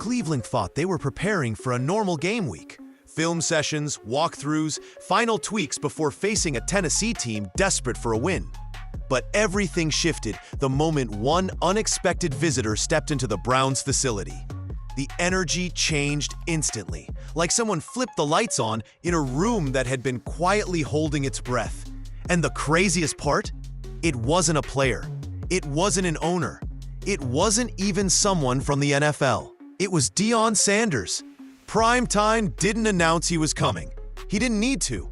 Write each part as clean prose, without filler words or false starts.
Cleveland thought they were preparing for a normal game week. Film sessions, walkthroughs, final tweaks before facing a Tennessee team desperate for a win. But everything shifted the moment one unexpected visitor stepped into the Browns facility. The energy changed instantly, like someone flipped the lights on in a room that had been quietly holding its breath. And the craziest part? It wasn't a player. It wasn't an owner. It wasn't even someone from the NFL. It was Deion Sanders. Primetime didn't announce he was coming. He didn't need to.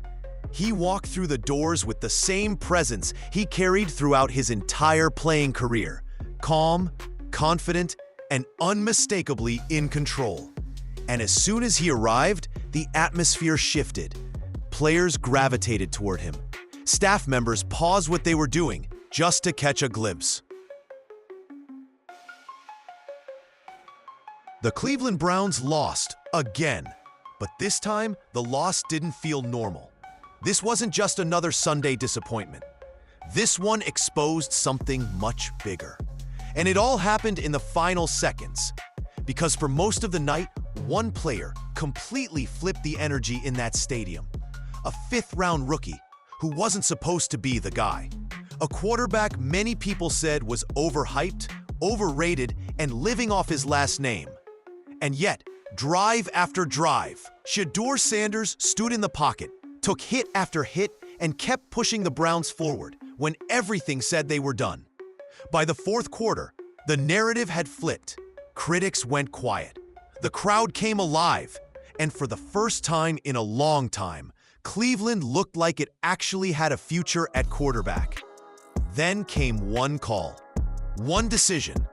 He walked through the doors with the same presence he carried throughout his entire playing career. Calm, confident, and unmistakably in control. And as soon as he arrived, the atmosphere shifted. Players gravitated toward him. Staff members paused what they were doing just to catch a glimpse. The Cleveland Browns lost again, but this time the loss didn't feel normal. This wasn't just another Sunday disappointment. This one exposed something much bigger. And it all happened in the final seconds. Because for most of the night, one player completely flipped the energy in that stadium. A fifth-round rookie who wasn't supposed to be the guy. A quarterback many people said was overhyped, overrated, and living off his last name. And yet, drive after drive, Shedeur Sanders stood in the pocket, took hit after hit, and kept pushing the Browns forward when everything said they were done. By the fourth quarter, the narrative had flipped. Critics went quiet. The crowd came alive. And for the first time in a long time, Cleveland looked like it actually had a future at quarterback. Then came one call, one decision,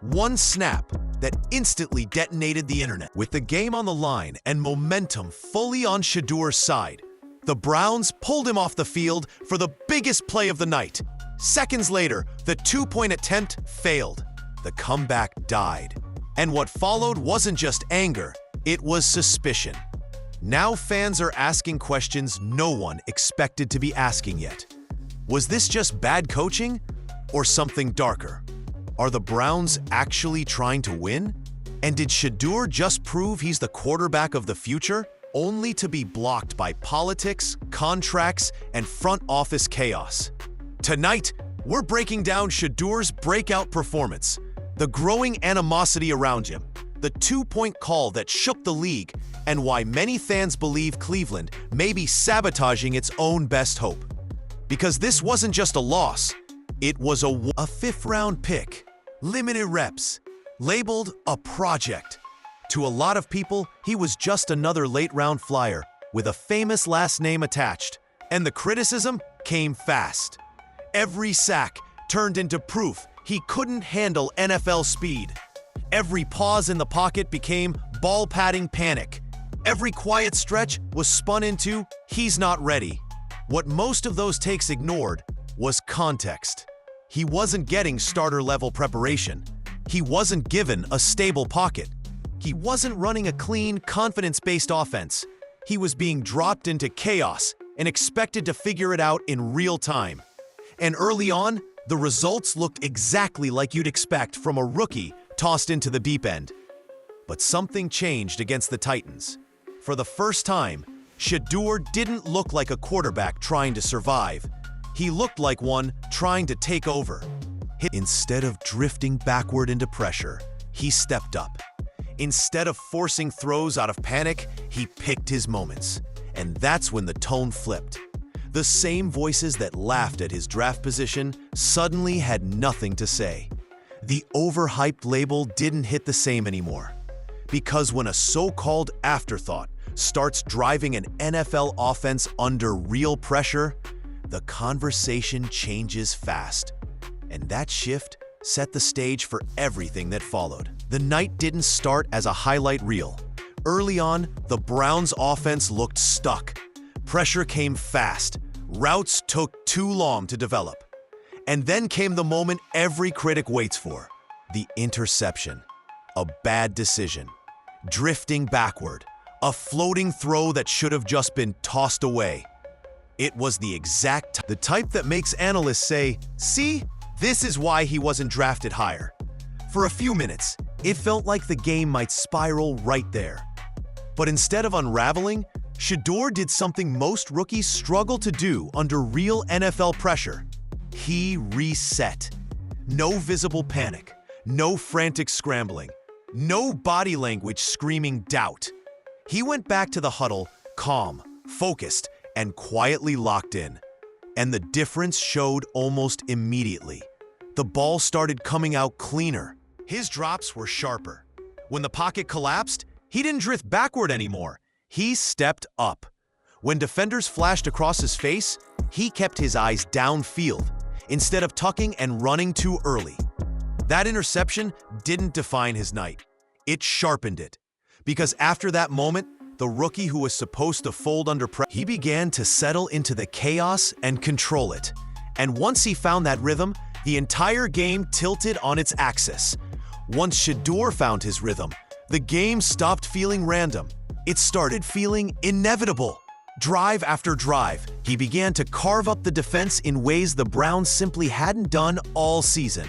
one snap that instantly detonated the internet. With the game on the line and momentum fully on Shedeur's side, the Browns pulled him off the field for the biggest play of the night. Seconds later, the two-point attempt failed. The comeback died. And what followed wasn't just anger, it was suspicion. Now fans are asking questions no one expected to be asking yet. Was this just bad coaching or something darker? Are the Browns actually trying to win? And did Shedeur just prove he's the quarterback of the future, only to be blocked by politics, contracts, and front office chaos? Tonight, we're breaking down Shedeur's breakout performance, the growing animosity around him, the two-point call that shook the league, and why many fans believe Cleveland may be sabotaging its own best hope. Because this wasn't just a loss, it was a fifth-round pick, limited reps, labeled a project. To a lot of people, he was just another late-round flyer with a famous last name attached, and the criticism came fast. Every sack turned into proof he couldn't handle NFL speed. Every pause in the pocket became ball-patting panic. Every quiet stretch was spun into, he's not ready. What most of those takes ignored was context. He wasn't getting starter-level preparation. He wasn't given a stable pocket. He wasn't running a clean, confidence-based offense. He was being dropped into chaos and expected to figure it out in real time. And early on, the results looked exactly like you'd expect from a rookie tossed into the deep end. But something changed against the Titans. For the first time, Shedeur didn't look like a quarterback trying to survive. He looked like one trying to take over. Instead of drifting backward into pressure, he stepped up. Instead of forcing throws out of panic, he picked his moments. And that's when the tone flipped. The same voices that laughed at his draft position suddenly had nothing to say. The overhyped label didn't hit the same anymore. Because when a so-called afterthought starts driving an NFL offense under real pressure, the conversation changes fast. And that shift set the stage for everything that followed. The night didn't start as a highlight reel. Early on, the Browns' offense looked stuck. Pressure came fast. Routes took too long to develop. And then came the moment every critic waits for, the interception. A bad decision. Drifting backward. A floating throw that should have just been tossed away. It was the type that makes analysts say, "See, this is why he wasn't drafted higher." For a few minutes, It felt like the game might spiral right there. But instead of unraveling, Shedeur did something most rookies struggle to do under real NFL pressure. He reset. No visible panic, no frantic scrambling, no body language screaming doubt. He went back to the huddle, calm, focused, and quietly locked in. And the difference showed almost immediately. The ball started coming out cleaner. His drops were sharper. When the pocket collapsed, he didn't drift backward anymore. He stepped up. When defenders flashed across his face, he kept his eyes downfield, instead of tucking and running too early. That interception didn't define his night. It sharpened it. Because after that moment, the rookie who was supposed to fold under pressure, he began to settle into the chaos and control it. And once he found that rhythm, the entire game tilted on its axis. Once Shedeur found his rhythm, the game stopped feeling random. It started feeling inevitable. Drive after drive, he began to carve up the defense in ways the Browns simply hadn't done all season.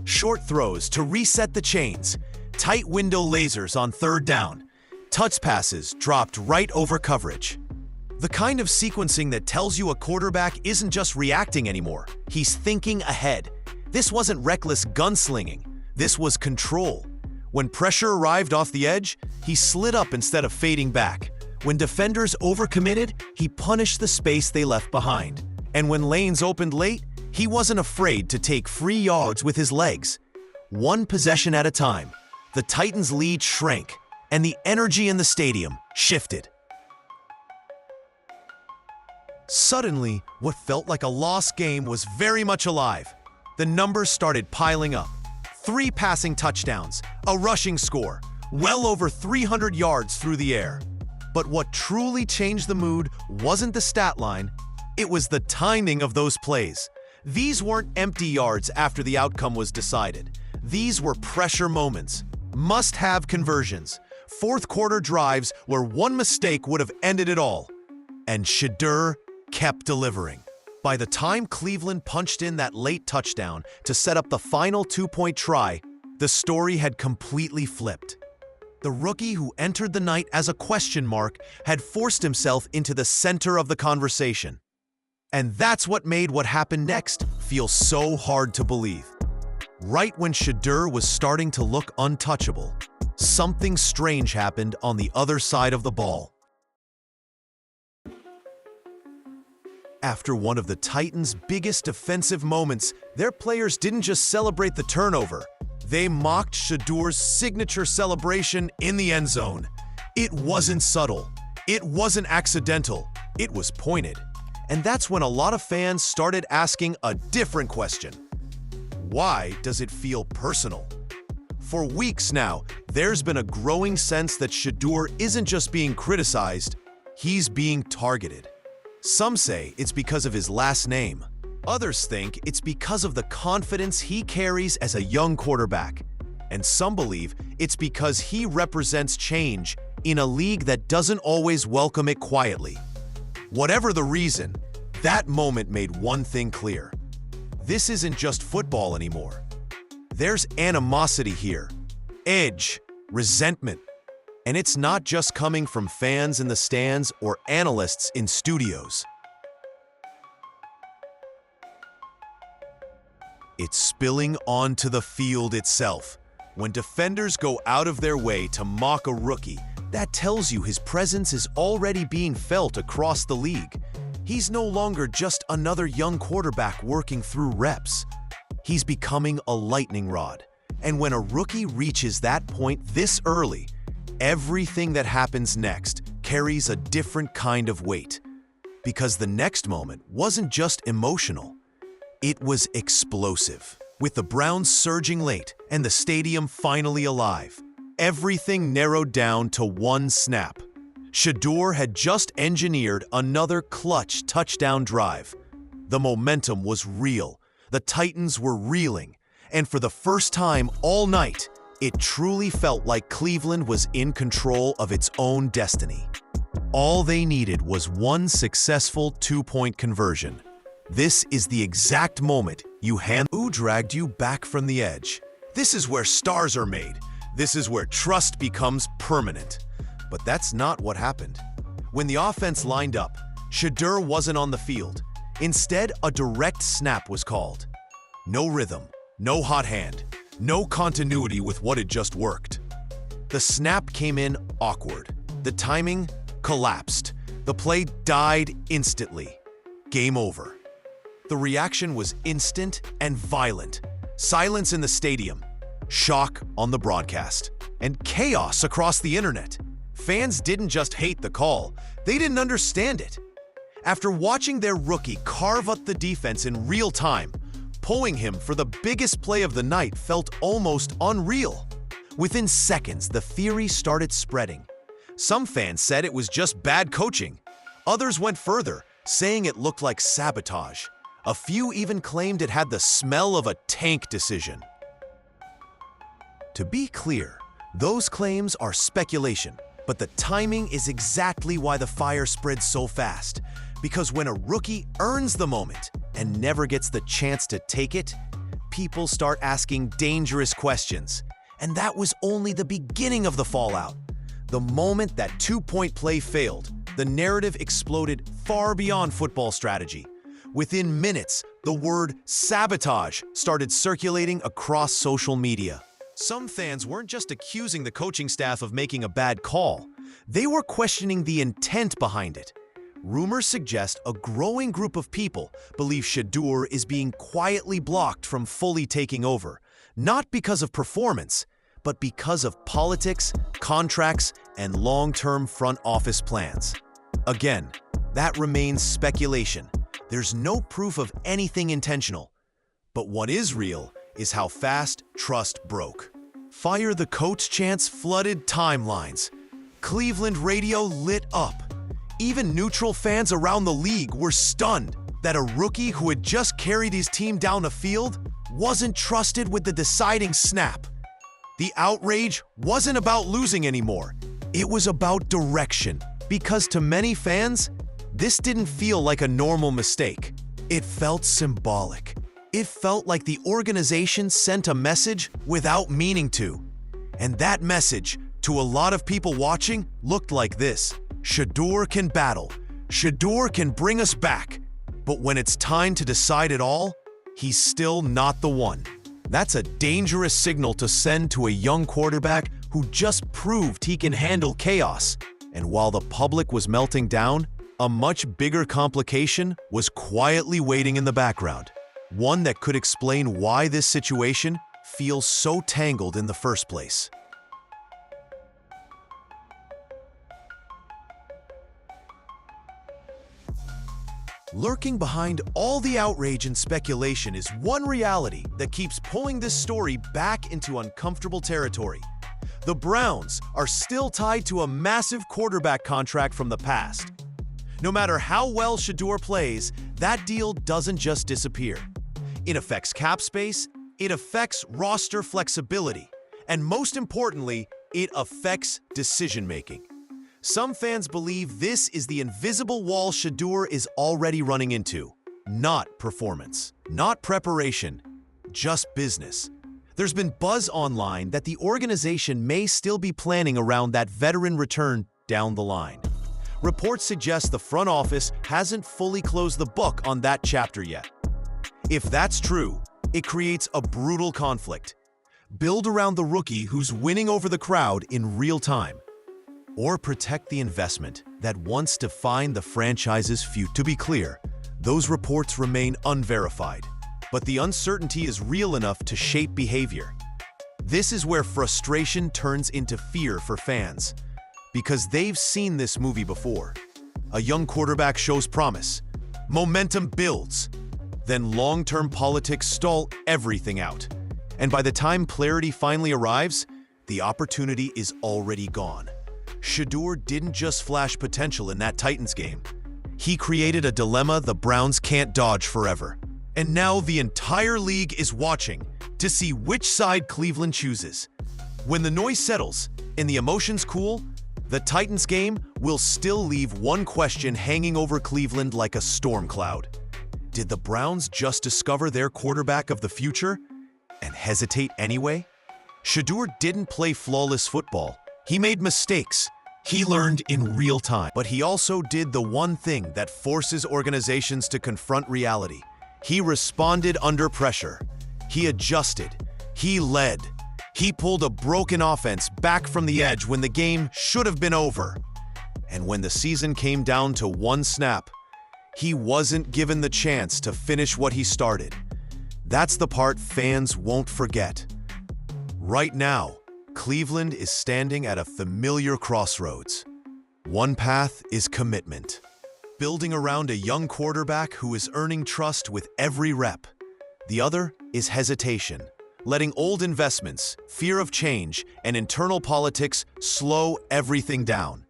Short throws to reset the chains, tight window lasers on third down, touch passes dropped right over coverage. The kind of sequencing that tells you a quarterback isn't just reacting anymore, he's thinking ahead. This wasn't reckless gunslinging, this was control. When pressure arrived off the edge, he slid up instead of fading back. When defenders overcommitted, he punished the space they left behind. And when lanes opened late, he wasn't afraid to take free yards with his legs. One possession at a time, the Titans' lead shrank, and the energy in the stadium shifted. Suddenly, what felt like a lost game was very much alive. The numbers started piling up. 3 passing touchdowns, a rushing score, well over 300 yards through the air. But what truly changed the mood wasn't the stat line, it was the timing of those plays. These weren't empty yards after the outcome was decided. These were pressure moments, must-have conversions, fourth-quarter drives where one mistake would have ended it all. And Shedeur kept delivering. By the time Cleveland punched in that late touchdown to set up the final 2-point try, the story had completely flipped. The rookie who entered the night as a question mark had forced himself into the center of the conversation. And that's what made what happened next feel so hard to believe. Right when Shedeur was starting to look untouchable, something strange happened on the other side of the ball. After one of the Titans' biggest defensive moments, their players didn't just celebrate the turnover. They mocked Shedeur's signature celebration in the end zone. It wasn't subtle. It wasn't accidental. It was pointed. And that's when a lot of fans started asking a different question. Why does it feel personal? For weeks now, there's been a growing sense that Shedeur isn't just being criticized, he's being targeted. Some say it's because of his last name. Others think it's because of the confidence he carries as a young quarterback. And some believe it's because he represents change in a league that doesn't always welcome it quietly. Whatever the reason, that moment made one thing clear. This isn't just football anymore. There's animosity here, edge, resentment. And it's not just coming from fans in the stands or analysts in studios. It's spilling onto the field itself. When defenders go out of their way to mock a rookie, that tells you his presence is already being felt across the league. He's no longer just another young quarterback working through reps. He's becoming a lightning rod. And when a rookie reaches that point this early, everything that happens next carries a different kind of weight. Because the next moment wasn't just emotional. It was explosive. With the Browns surging late and the stadium finally alive, everything narrowed down to one snap. Shedeur had just engineered another clutch touchdown drive. The momentum was real. The Titans were reeling. And for the first time all night, it truly felt like Cleveland was in control of its own destiny. All they needed was one successful 2-point conversion. This is the exact moment who dragged you back from the edge. This is where stars are made. This is where trust becomes permanent. But that's not what happened. When the offense lined up, Shedeur wasn't on the field. Instead, a direct snap was called. No rhythm, no hot hand, no continuity with what had just worked. The snap came in awkward. The timing collapsed. The play died instantly. Game over. The reaction was instant and violent. Silence in the stadium, shock on the broadcast, and chaos across the internet. Fans didn't just hate the call, they didn't understand it. After watching their rookie carve up the defense in real time, pulling him for the biggest play of the night felt almost unreal. Within seconds, the theory started spreading. Some fans said it was just bad coaching. Others went further, saying it looked like sabotage. A few even claimed it had the smell of a tank decision. To be clear, those claims are speculation, but the timing is exactly why the fire spread so fast. Because when a rookie earns the moment and never gets the chance to take it, people start asking dangerous questions. And that was only the beginning of the fallout. The moment that two-point play failed, the narrative exploded far beyond football strategy. Within minutes, the word sabotage started circulating across social media. Some fans weren't just accusing the coaching staff of making a bad call. They were questioning the intent behind it. Rumors suggest a growing group of people believe Shedeur is being quietly blocked from fully taking over, not because of performance, but because of politics, contracts, and long-term front office plans. Again, that remains speculation. There's no proof of anything intentional. But what is real is how fast trust broke. Fire the coach chants flooded timelines. Cleveland radio lit up. Even neutral fans around the league were stunned that a rookie who had just carried his team down the field wasn't trusted with the deciding snap. The outrage wasn't about losing anymore. It was about direction. Because to many fans, this didn't feel like a normal mistake. It felt symbolic. It felt like the organization sent a message without meaning to. And that message, to a lot of people watching, looked like this. Shedeur can battle. Shedeur can bring us back. But when it's time to decide it all, he's still not the one. That's a dangerous signal to send to a young quarterback who just proved he can handle chaos. And while the public was melting down, a much bigger complication was quietly waiting in the background. One that could explain why this situation feels so tangled in the first place. Lurking behind all the outrage and speculation is one reality that keeps pulling this story back into uncomfortable territory. The Browns are still tied to a massive quarterback contract from the past. No matter how well Shedeur plays, that deal doesn't just disappear. It affects cap space, it affects roster flexibility, and most importantly, it affects decision-making. Some fans believe this is the invisible wall Shedeur is already running into. Not performance, not preparation, just business. There's been buzz online that the organization may still be planning around that veteran return down the line. Reports suggest the front office hasn't fully closed the book on that chapter yet. If that's true, it creates a brutal conflict. Build around the rookie who's winning over the crowd in real time. Or protect the investment that once defined the franchise's future. To be clear, those reports remain unverified, but the uncertainty is real enough to shape behavior. This is where frustration turns into fear for fans, because they've seen this movie before. A young quarterback shows promise, momentum builds, then long-term politics stall everything out. And by the time clarity finally arrives, the opportunity is already gone. Shedeur didn't just flash potential in that Titans game. He created a dilemma the Browns can't dodge forever. And now the entire league is watching to see which side Cleveland chooses. When the noise settles and the emotions cool, the Titans game will still leave one question hanging over Cleveland like a storm cloud. Did the Browns just discover their quarterback of the future and hesitate anyway? Shedeur didn't play flawless football. He made mistakes. He learned in real time. But he also did the one thing that forces organizations to confront reality. He responded under pressure. He adjusted. He led. He pulled a broken offense back from the edge when the game should have been over. And when the season came down to one snap, he wasn't given the chance to finish what he started. That's the part fans won't forget. Right now, Cleveland is standing at a familiar crossroads. One path is commitment, building around a young quarterback who is earning trust with every rep. The other is hesitation, letting old investments, fear of change, and internal politics slow everything down.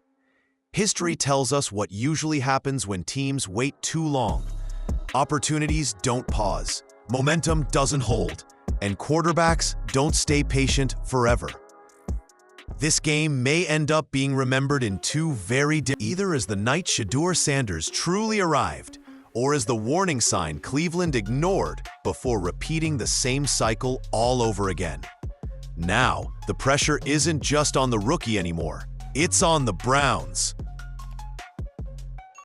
History tells us what usually happens when teams wait too long. Opportunities don't pause, momentum doesn't hold, and quarterbacks don't stay patient forever. This game may end up being remembered in two very different ways, either as the night Shedeur Sanders truly arrived, or as the warning sign Cleveland ignored before repeating the same cycle all over again. Now, the pressure isn't just on the rookie anymore, it's on the Browns.